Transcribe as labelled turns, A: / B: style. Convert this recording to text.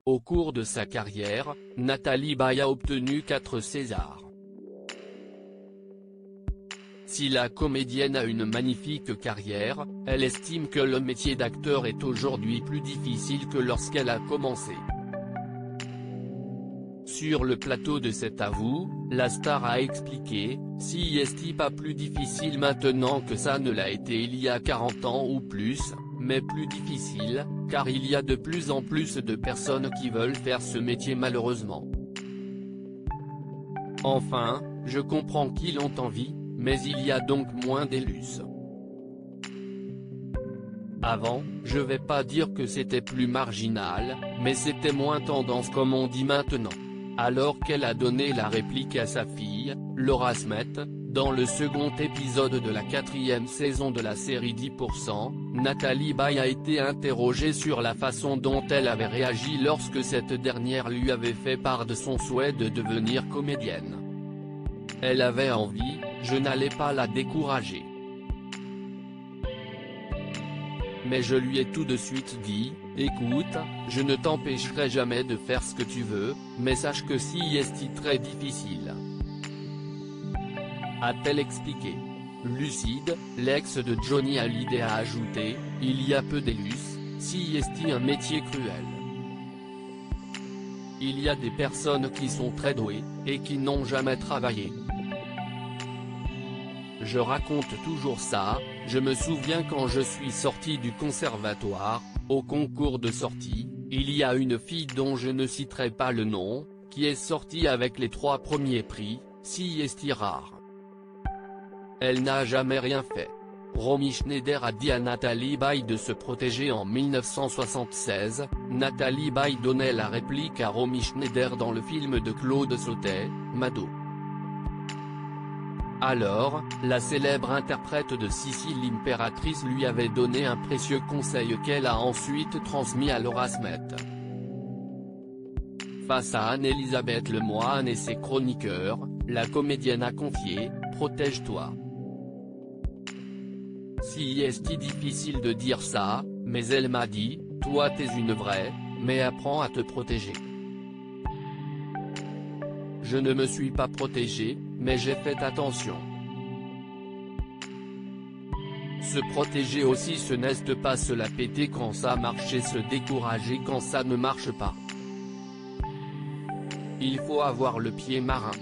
A: Au cours de sa carrière, Nathalie Baye a obtenu 4 Césars. Si la comédienne a une magnifique carrière, elle estime que le métier d'acteur est aujourd'hui plus difficile que lorsqu'elle a commencé. Sur le plateau de Cet à vous, la star a expliqué, si est pas plus difficile maintenant que ça ne l'a été il y a 40 ans ou plus, mais plus difficile, car il y a de plus en plus de personnes qui veulent faire ce métier malheureusement. Enfin, je comprends qu'ils ont envie, mais il y a donc moins d'élus. Avant, je vais pas dire que c'était plus marginal, mais c'était moins tendance comme on dit maintenant. Alors qu'elle a donné la réplique à sa fille, Laura Smet, dans le second épisode de la 4e saison de la série 10%, Nathalie Baye a été interrogée sur la façon dont elle avait réagi lorsque cette dernière lui avait fait part de son souhait de devenir comédienne. Elle avait envie, je n'allais pas la décourager. Mais je lui ai tout de suite dit, écoute, je ne t'empêcherai jamais de faire ce que tu veux, mais sache que si est très difficile. A-t-elle expliqué. Lucide, l'ex de Johnny Hallyday a ajouté, il y a peu d'élus, si est un métier cruel. Il y a des personnes qui sont très douées, et qui n'ont jamais travaillé. Je raconte toujours ça, je me souviens quand je suis sorti du conservatoire, au concours de sortie, il y a une fille dont je ne citerai pas le nom, qui est sortie avec les 3 premiers prix, si est rare. Elle n'a jamais rien fait. Romy Schneider a dit à Nathalie Baye de se protéger en 1976, Nathalie Baye donnait la réplique à Romy Schneider dans le film de Claude Sautet, Mado. Alors, la célèbre interprète de Sissi l'Impératrice lui avait donné un précieux conseil qu'elle a ensuite transmis à Laura Smet. Face à Anne-Elisabeth Lemoine et ses chroniqueurs, la comédienne a confié, « Protège-toi ». Si est difficile de dire ça, mais elle m'a dit, « Toi t'es une vraie, mais apprends à te protéger ». Je ne me suis pas protégé, mais j'ai fait attention. Se protéger aussi, ce n'est pas se la péter quand ça marche et se décourager quand ça ne marche pas. Il faut avoir le pied marin.